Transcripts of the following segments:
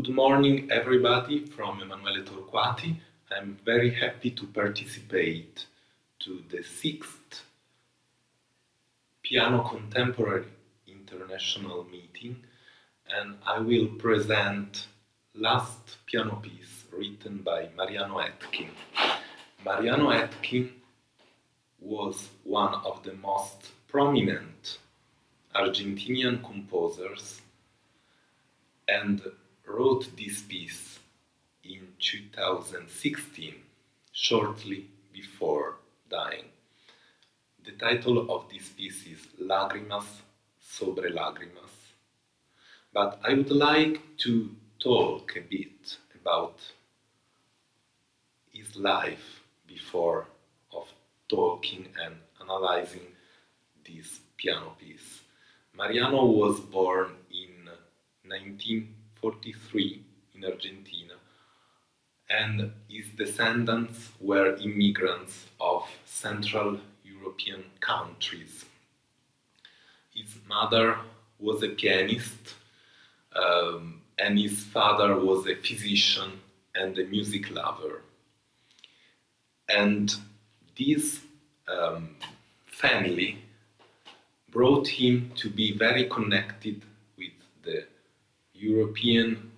Good morning, everybody, from Emanuele Torquati. I'm very happy to participate to the 6th Piano Contemporary International meeting, and I will present last piano piece written by Mariano Etkin. Mariano Etkin was one of the most prominent Argentinian composers and wrote this piece in 2016, shortly before dying. The title of this piece is Lágrimas, sobre, Lágrimas. But I would like to talk a bit about his life before of talking and analyzing this piano piece. Mariano was born in 1943 in Argentina, and his descendants were immigrants of Central European countries. His mother was a pianist, and his father was a physician and a music lover. And this family brought him to be very connected with the European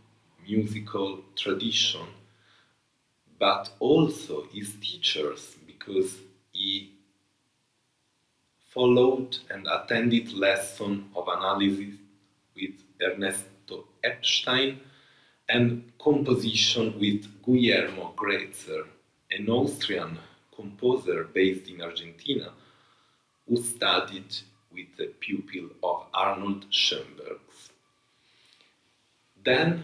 musical tradition, but also his teachers, because he followed and attended lessons of analysis with Ernesto Epstein and composition with Guillermo Graetzer, an Austrian composer based in Argentina, who studied with the pupil of Arnold Schoenberg. Then,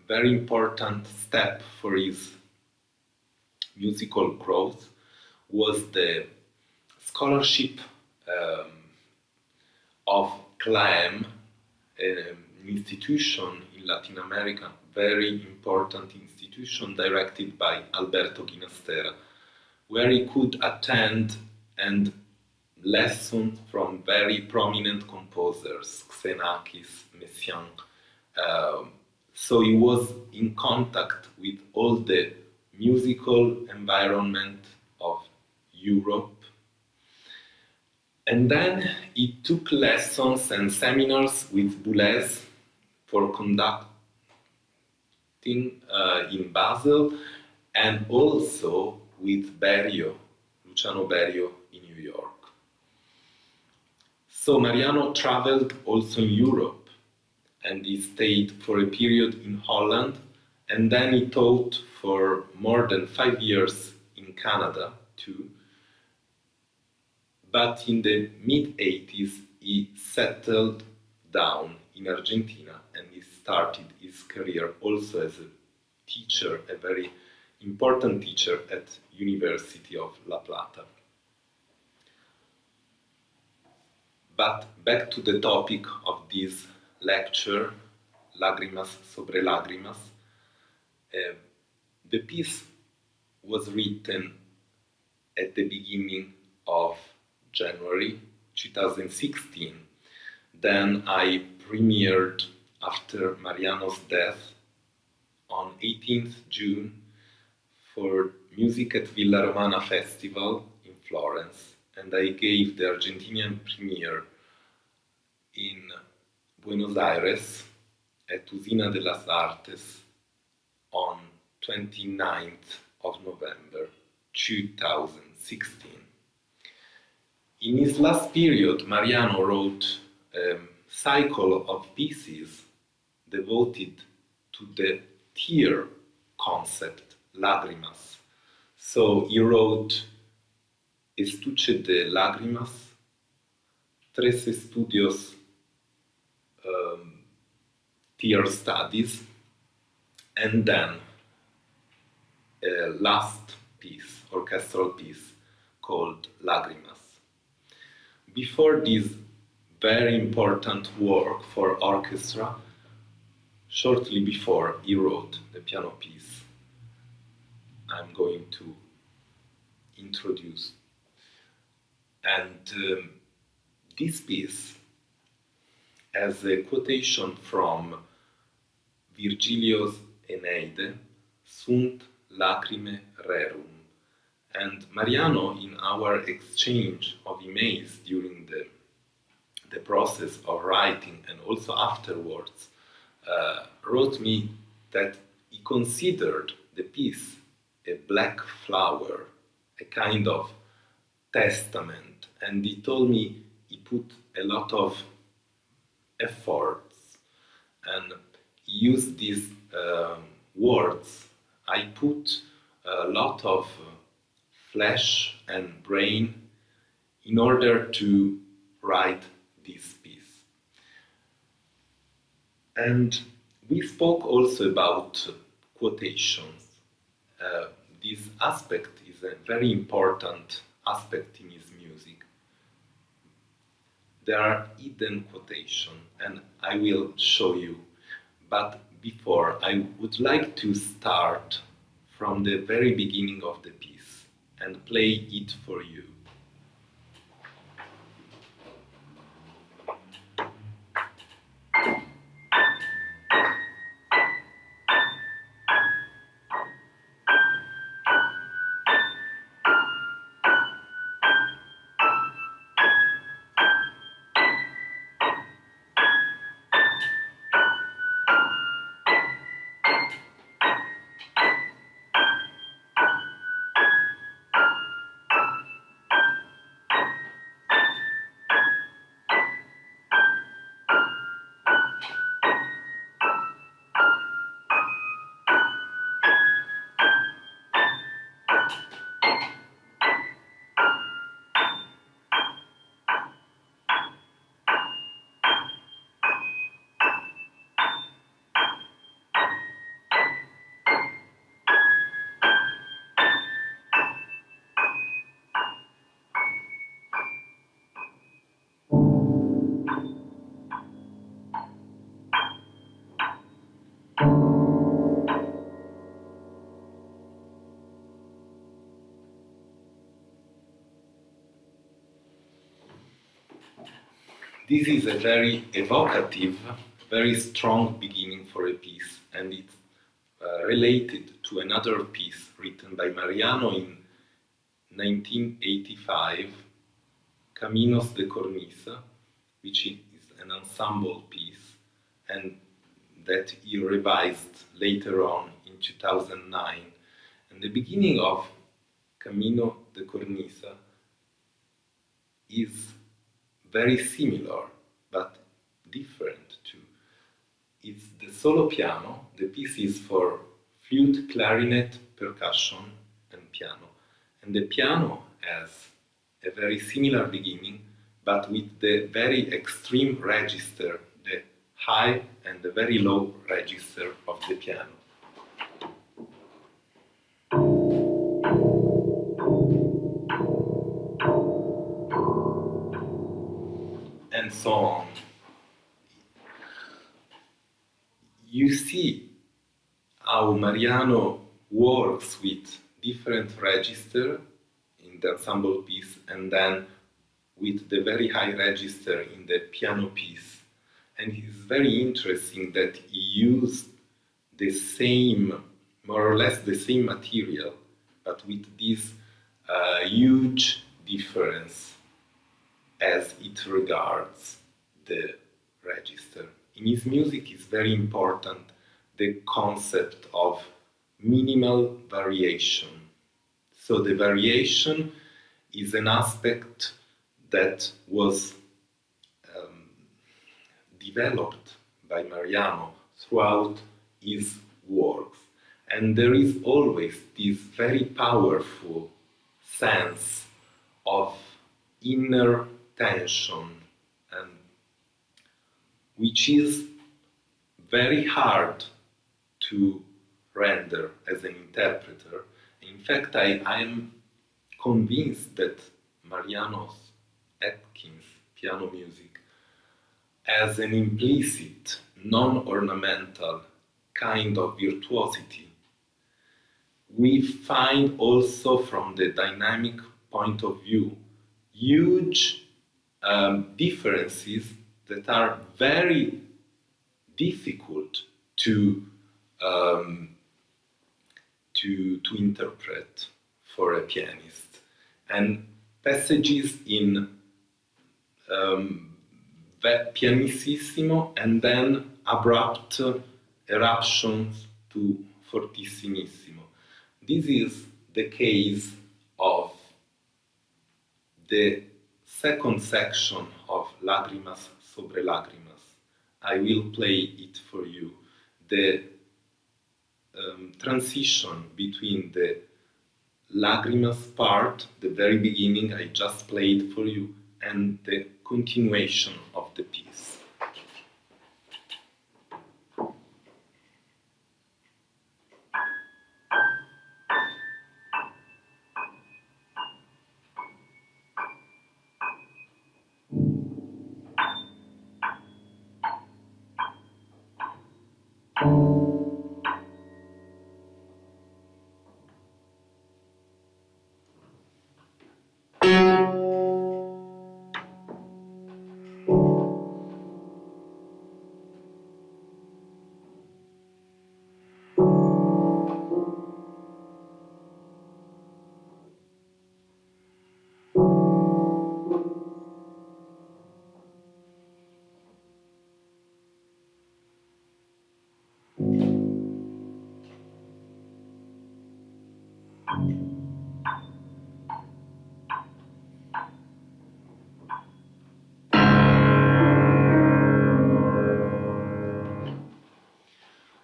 very important step for his musical growth was the scholarship of CLAEM, an institution in Latin America, very important institution directed by Alberto Ginastera, where he could attend and lesson from very prominent composers, Xenakis, Messiaen. So he was in contact with all the musical environment of Europe. And then he took lessons and seminars with Boulez for conducting in Basel, and also with Berio, Luciano Berio in New York. So Mariano traveled also in Europe, and he stayed for a period in Holland, and then he taught for more than 5 years in Canada too. But in the mid-80s, he settled down in Argentina, and he started his career also as a teacher, a very important teacher at University of La Plata. But back to the topic of this lecture, Lágrimas sobre, Lágrimas. The piece was written at the beginning of January 2016. Then I premiered after Mariano's death on 18th June for Music at Villa Romana Festival in Florence, and I gave the Argentinian premiere in Buenos Aires at Usina de las Artes on 29th of November 2016. In his last period, Mariano wrote a cycle of pieces devoted to the tear concept, Lágrimas. So he wrote Estuche de Lágrimas, Tres Estudios Tear Studies, and then a last piece, orchestral piece, called Lágrimas. Before this very important work for orchestra, shortly before he wrote the piano piece I'm going to introduce. And this piece has a quotation from Virgilios Eneide sunt lacrimae rerum. And Mariano, in our exchange of emails during the process of writing and also afterwards, wrote me that he considered the piece a black flower, a kind of testament, and he told me he put a lot of efforts and he used these words. I put a lot of flesh and brain in order to write this piece. And we spoke also about quotations. This aspect is a very important aspect in his music. There are hidden quotations, and I will show you. But before, I would like to start from the very beginning of the piece and play it for you. This is a very evocative, very strong beginning for a piece, and it's related to another piece written by Mariano in 1985, Caminos de Cornisa, which is an ensemble piece, and that he revised later on in 2009. And the beginning of Camino de Cornisa is very similar, but different too. It's the solo piano. The piece is for flute, clarinet, percussion, and piano. And the piano has a very similar beginning, but with the very extreme register, the high and the very low register of the piano. And so on. You see how Mariano works with different register in the ensemble piece and then with the very high register in the piano piece. And it's very interesting that he used the same, more or less the same material, but with this huge difference as it regards the register. In his music is very important the concept of minimal variation. So the variation is an aspect that was developed by Mariano throughout his works. And there is always this very powerful sense of inner tension, and which is very hard to render as an interpreter. In fact, I am convinced that Mariano's, Etkin's piano music has an implicit, non-ornamental kind of virtuosity. We find also from the dynamic point of view huge differences that are very difficult to um, to interpret for a pianist, and passages in pianissimo and then abrupt eruptions to fortissimissimo. This is the case of the second section of Lágrimas, sobre, Lágrimas. I will play it for you. The transition between the Lágrimas part, the very beginning I just played for you, and the continuation of the piece.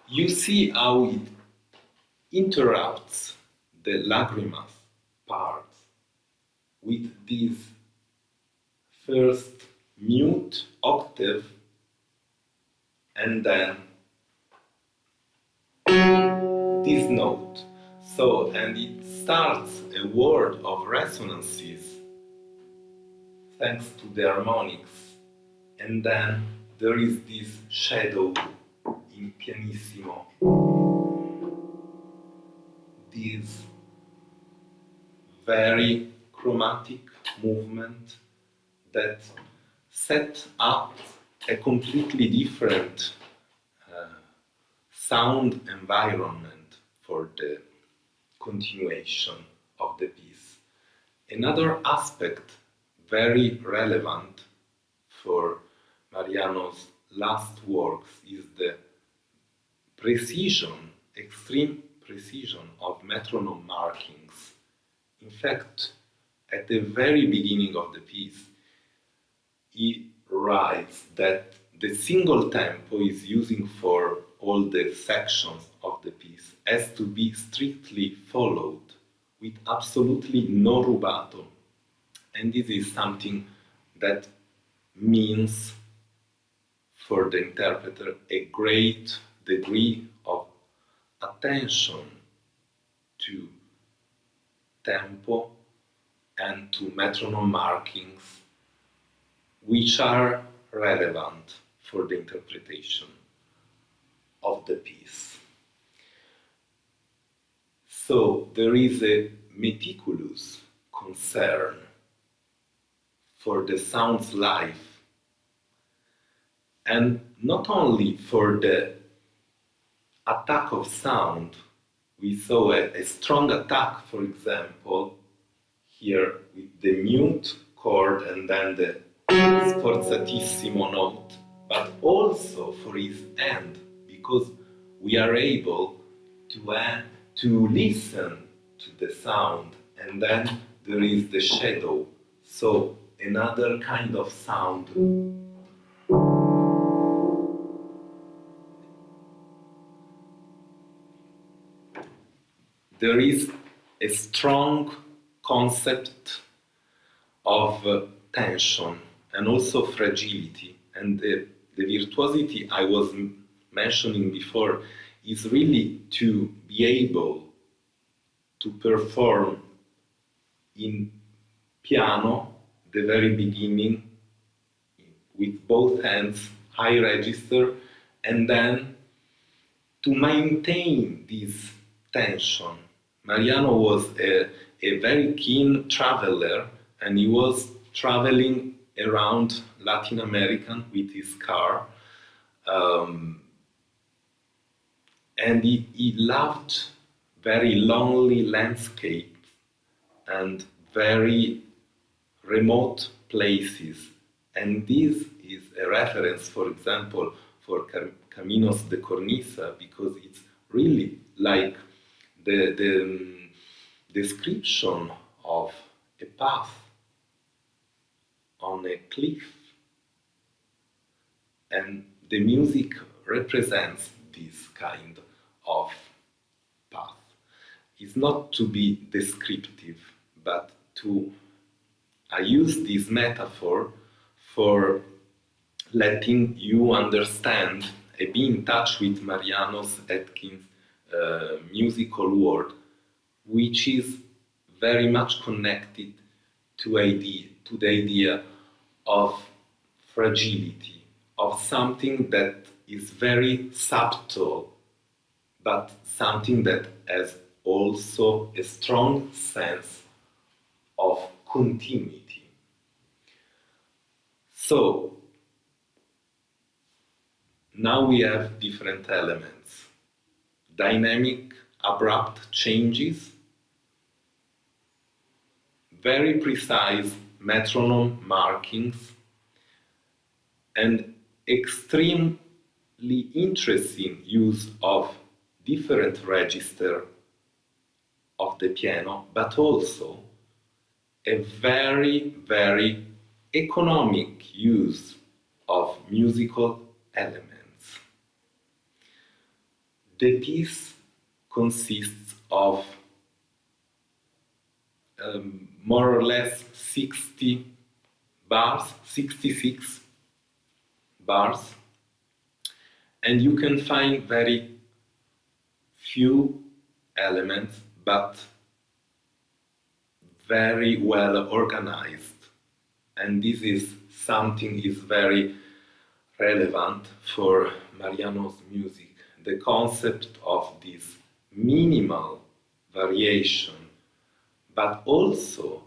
You see how it interrupts the Lágrimas part with this first mute octave and then this note. So, and it starts a world of resonances thanks to the harmonics, and then there is this shadow in pianissimo, this very chromatic movement that set up a completely different sound environment for the continuation of the piece. Another aspect very relevant for Mariano's last works is the precision, extreme precision of metronome markings. In fact, at the very beginning of the piece, he writes that the single tempo is using for all the sections of the piece has to be strictly followed with absolutely no rubato. And this is something that means for the interpreter a great degree of attention to tempo and to metronome markings, which are relevant for the interpretation of the piece. So there is a meticulous concern for the sound's life, and not only for the attack of sound. We saw a strong attack, for example, here with the mute chord and then the sforzatissimo note, but also for his end, because we are able to listen to the sound, and then there is the shadow, so another kind of sound. There is a strong concept of tension and also fragility, and the virtuosity I was mentioning before is really to be able to perform in piano the very beginning with both hands, high register, and then to maintain this tension. Mariano was a very keen traveler, and he was traveling around Latin America with his car, and he loved very lonely landscapes and very remote places. And this is a reference, for example, for Caminos de Cornisa, because it's really like the description of a path on a cliff. And the music represents this kind of path. It's not to be descriptive, but I use this metaphor for letting you understand and be in touch with Mariano's Etkin's musical world, which is very much connected to the idea of fragility, of something that is very subtle, but something that has also a strong sense of continuity. So, now we have different elements. Dynamic, abrupt changes, very precise metronome markings, and extremely interesting use of different register of the piano, but also a very, very economic use of musical elements. The piece consists of more or less 60 bars, 66 bars, and you can find very few elements, but very well organized. And this is something is very relevant for Mariano's music, the concept of this minimal variation, but also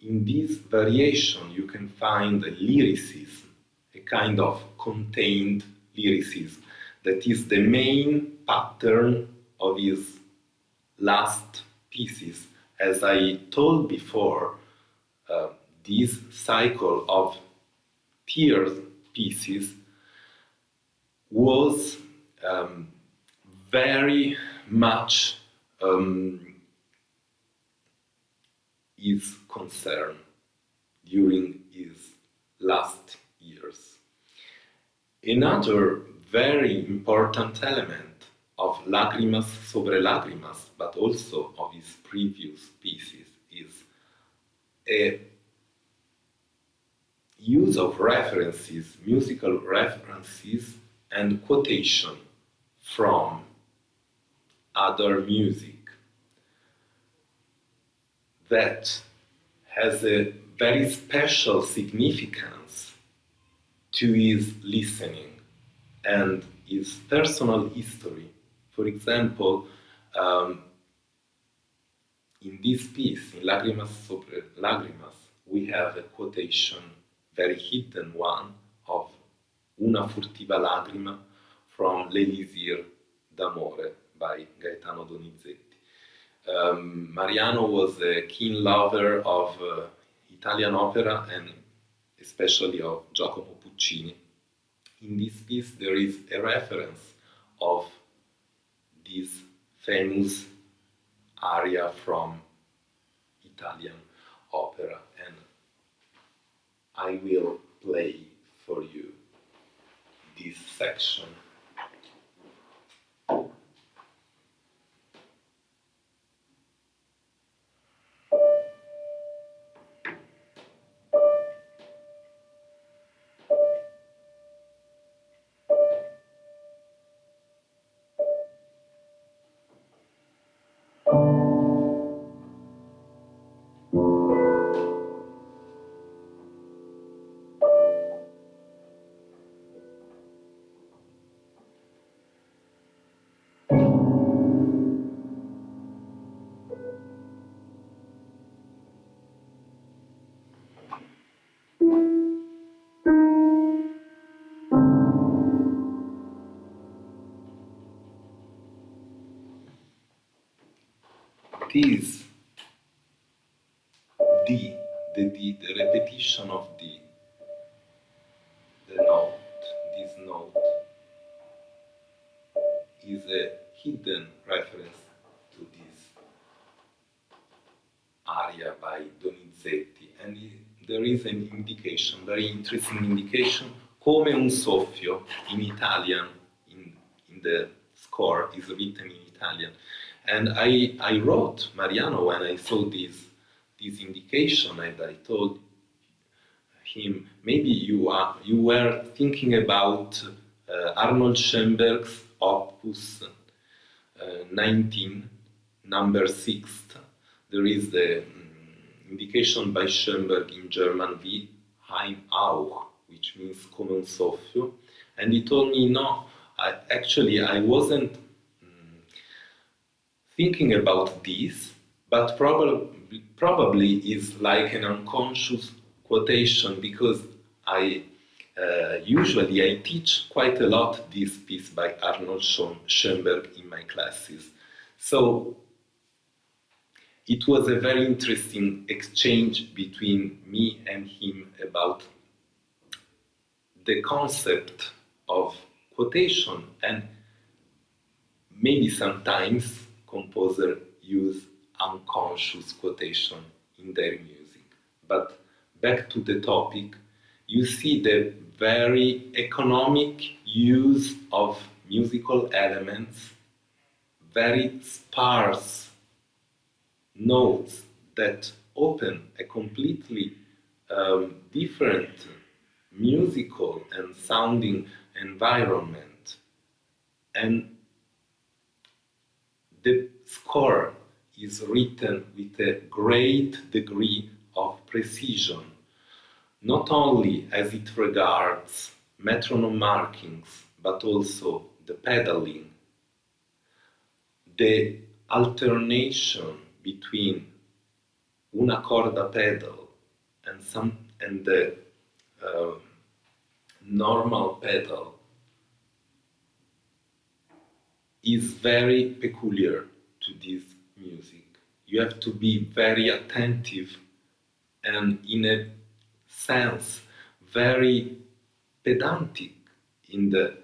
in this variation you can find a lyricism, a kind of contained lyricism that is the main pattern of his last pieces. As I told before, this cycle of tiered pieces was very much his concern during his last years. Another very important element of Lágrimas, sobre, Lágrimas, but also of his previous pieces, is a use of references, musical references and quotation from other music that has a very special significance to his listening and his personal history. For example, in this piece, in Lágrimas sobre, Lágrimas, we have a quotation, very hidden one, of Una furtiva lagrima from L'Elisir d'Amore by Gaetano Donizetti. Mariano was a keen lover of Italian opera and especially of Giacomo Puccini. In this piece there is a reference of this famous aria from Italian opera, and I will play for you this section. is the repetition of the note. This note is a hidden reference to this aria by Donizetti, and there is an indication, very interesting indication, come un soffio in Italian, in the score is written in Italian. And I wrote Mariano when I saw this indication, and I told him, maybe you were thinking about Arnold Schoenberg's Opus 19, number 6. There is the indication by Schoenberg in German, wie ein Hauch, which means come un soffio. And he told me, no, I wasn't thinking about this, but probably is like an unconscious quotation, because I usually teach quite a lot this piece by Arnold Schoenberg in my classes. So it was a very interesting exchange between me and him about the concept of quotation, and maybe sometimes composers use unconscious quotation in their music. But back to the topic, you see the very economic use of musical elements, very sparse notes that open a completely different musical and sounding environment. And the score is written with a great degree of precision, not only as it regards metronome markings, but also the pedaling, the alternation between una corda pedal and the normal pedal is very peculiar to this music. You have to be very attentive and, in a sense, very pedantic in the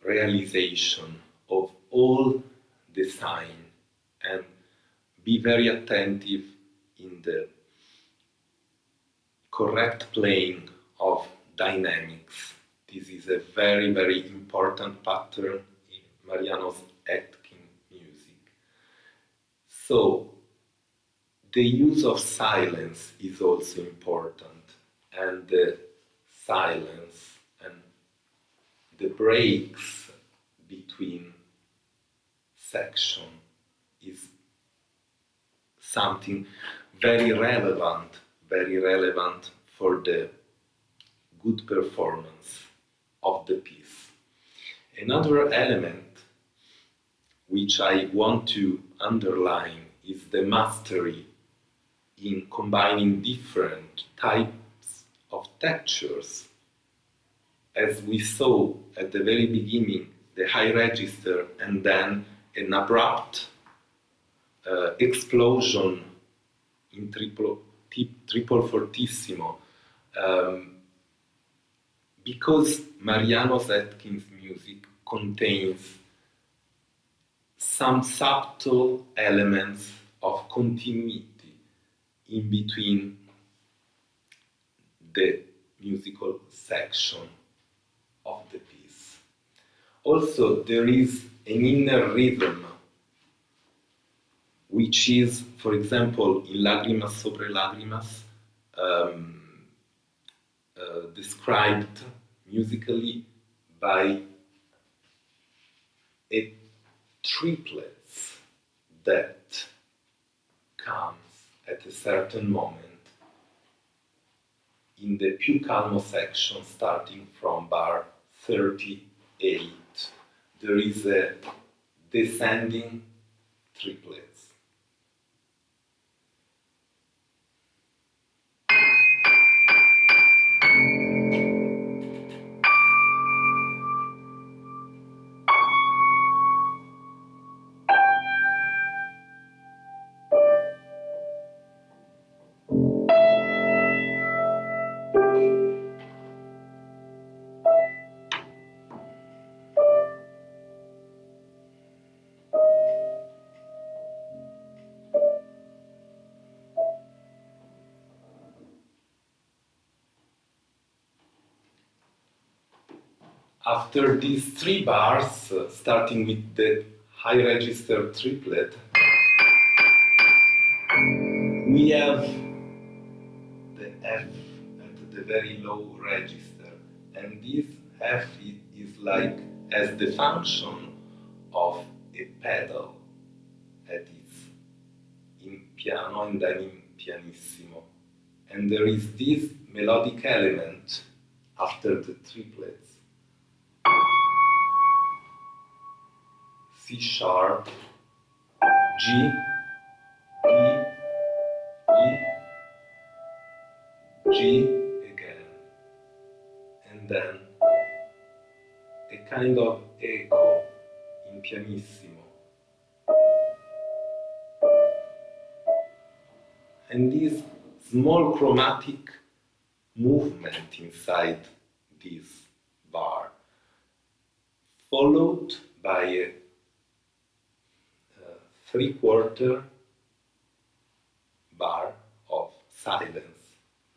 realization of all the sign, and be very attentive in the correct playing of dynamics. This is a very, very important pattern in Mariano's Etkin music. So, the use of silence is also important, and the silence and the breaks between section is something very relevant for the good performance of the piece. Another element which I want to underline is the mastery in combining different types of textures. As we saw at the very beginning, the high register and then an abrupt explosion in triple fortissimo, because Mariano's Etkin's music contains some subtle elements of continuity in between the musical section of the piece. Also, there is an inner rhythm, which is, for example, in Lágrimas, sobre, Lágrimas, described musically by a triplets that comes at a certain moment in the più calmo section, starting from bar 38. There is a descending triplets. After these three bars, starting with the high register triplet, we have the F at the very low register, and this F is like as the function of a pedal at its in piano and then in pianissimo. And there is this melodic element after the triplets. C sharp, G, E, E, G again, and then a kind of echo in pianissimo. And this small chromatic movement inside this bar, followed by a 3/4 bar of silence,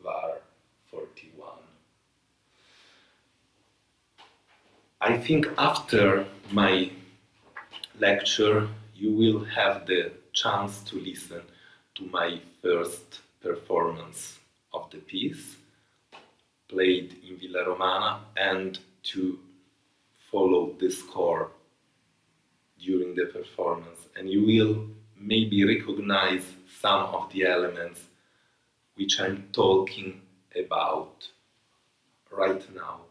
bar 41. I think after my lecture you will have the chance to listen to my first performance of the piece, played in Villa Romana, and to follow the score during the performance, and you will maybe recognize some of the elements which I'm talking about right now.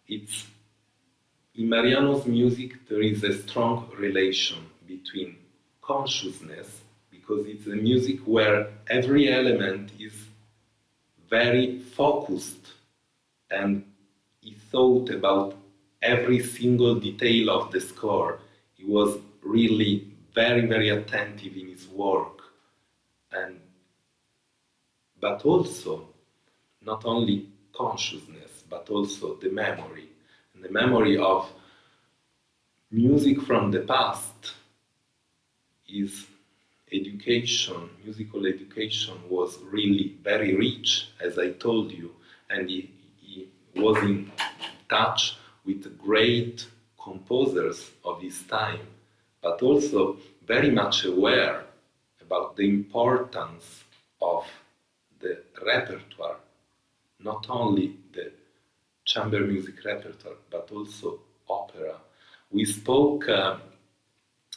It's in Mariano's music there is a strong relation between consciousness, because it's a music where every element is very focused and he thought about every single detail of the score. He was really very, very attentive in his work, but also not only consciousness, but also the memory, and the memory of music from the past. His education, musical education, was really very rich, as I told you, and he was in touch with great composers of his time, but also very much aware about the importance of the repertoire, not only the chamber music repertoire, but also opera. We spoke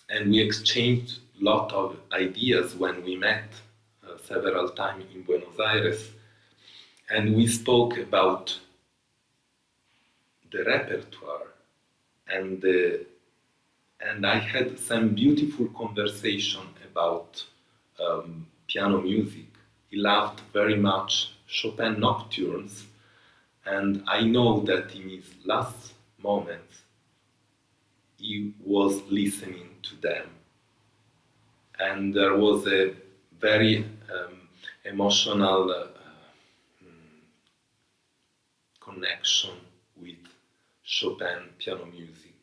and we exchanged a lot of ideas when we met several times in Buenos Aires, and we spoke about the repertoire, and I had some beautiful conversation about piano music. He loved very much Chopin nocturnes, and I know that in his last moments he was listening to them, and there was a very emotional connection with Chopin piano music.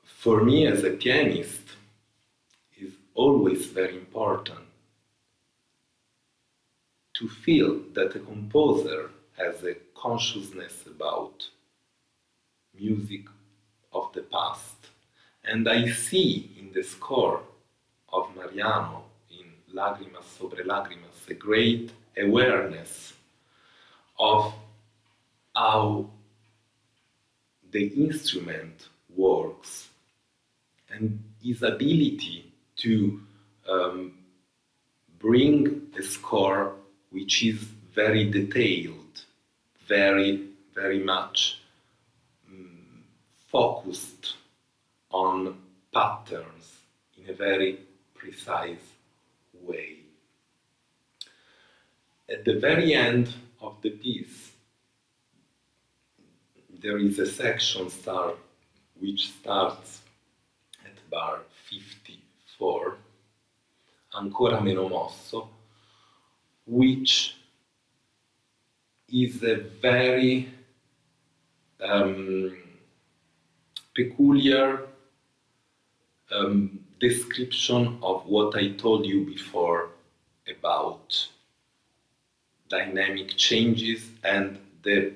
For me as a pianist, it's always very important to feel that a composer has a consciousness about music of the past. And I see in the score of Mariano, in Lágrimas, sobre, Lágrimas, a great awareness of how the instrument works and his ability to bring a score which is very detailed, very, very much focused on patterns in a very precise way. At the very end of the piece, there is a section which starts at bar 54, Ancora meno mosso, which is a very peculiar description of what I told you before about dynamic changes and the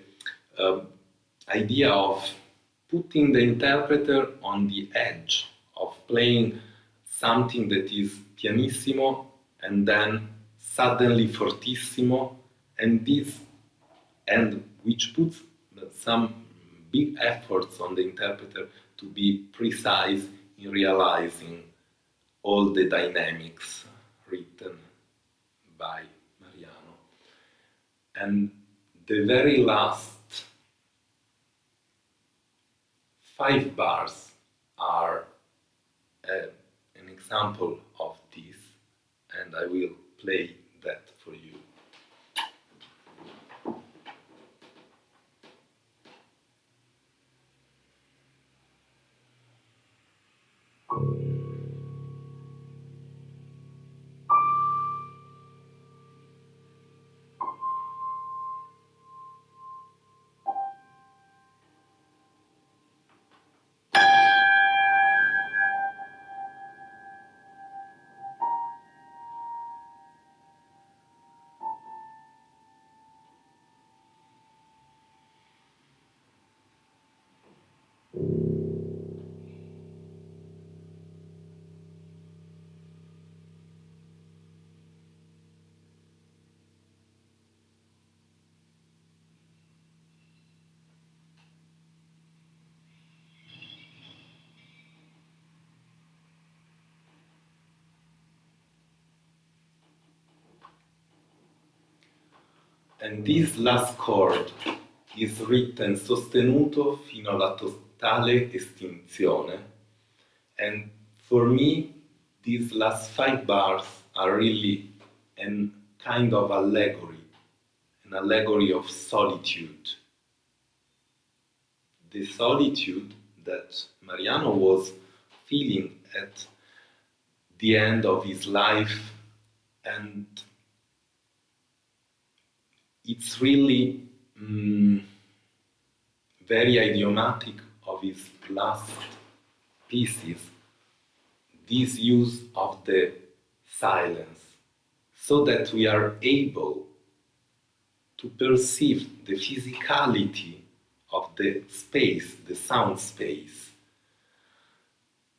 idea of putting the interpreter on the edge of playing something that is pianissimo and then suddenly fortissimo, and which puts some big efforts on the interpreter to be precise in realizing all the dynamics written by Mariano. And the very last 5 bars are an example of this, and I will play that for you. And this last chord is written sostenuto fino alla totale estinzione. And for me, these last 5 bars are really a kind of allegory, an allegory of solitude. The solitude that Mariano was feeling at the end of his life, and it's really very idiomatic of his last pieces, this use of the silence, so that we are able to perceive the physicality of the space, the sound space,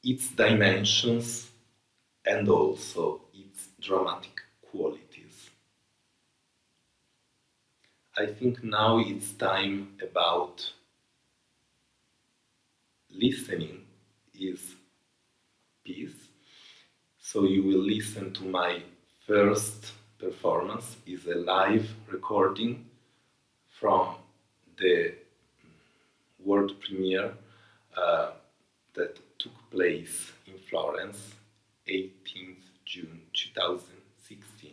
its dimensions, and also its dramatic qualities. I think now it's time about listening his piece. So you will listen to my first performance. It's a live recording from the world premiere that took place in Florence, 18th June 2016.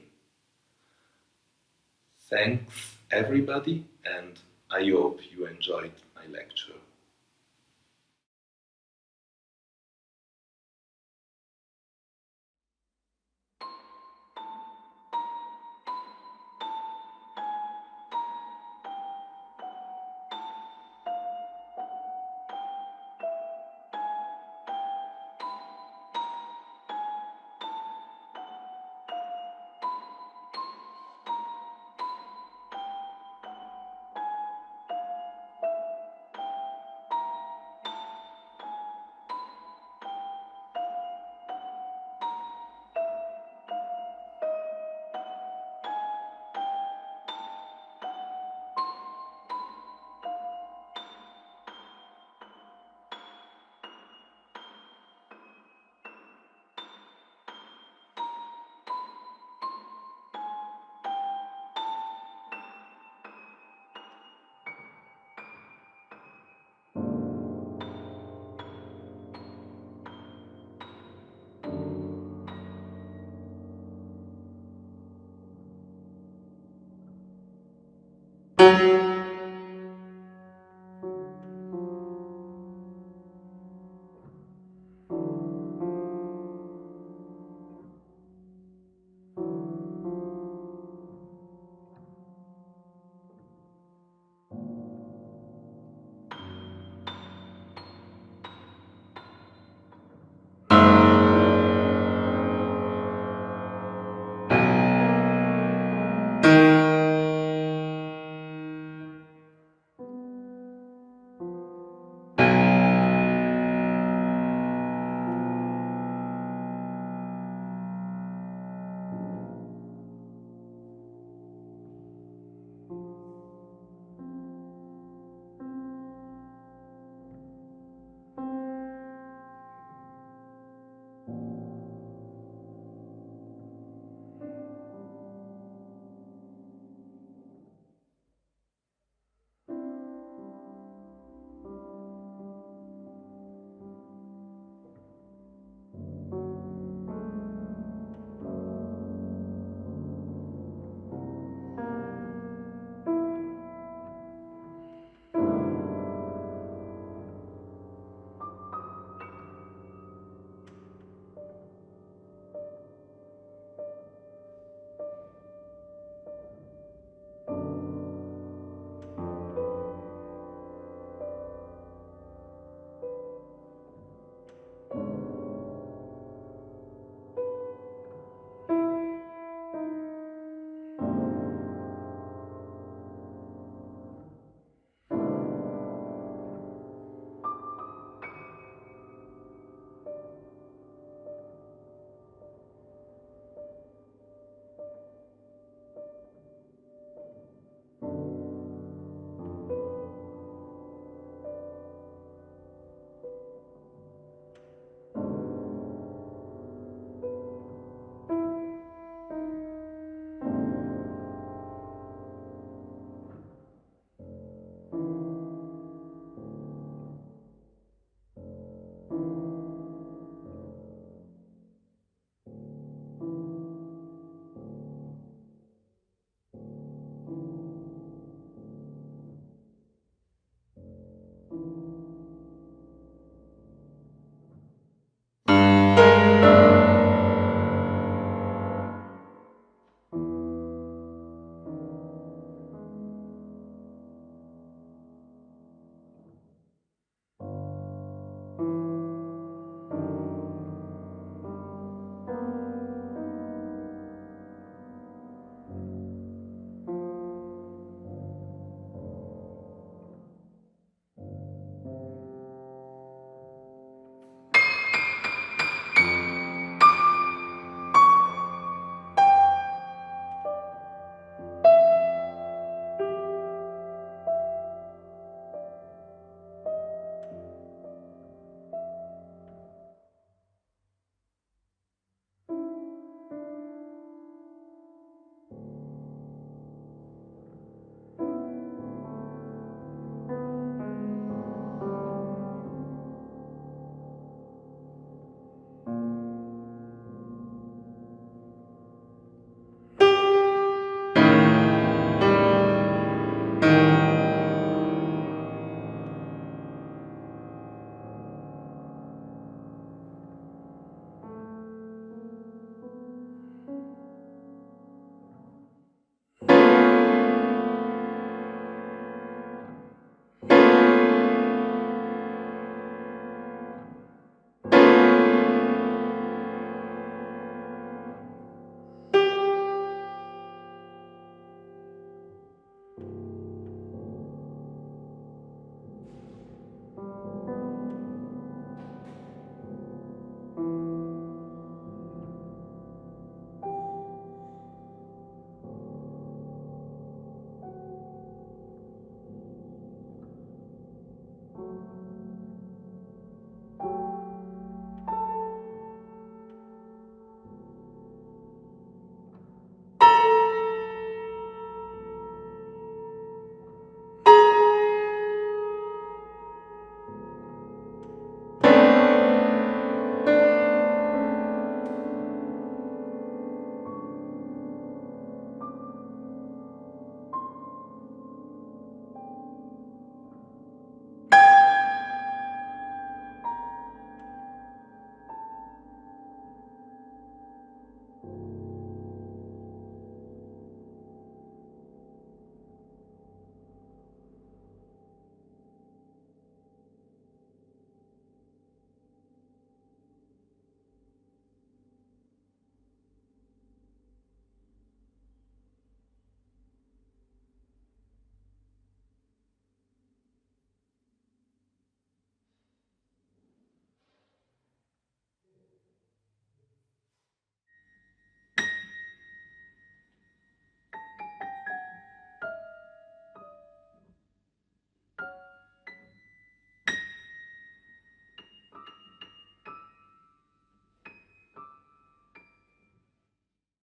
Thanks everybody, and I hope you enjoyed my lecture.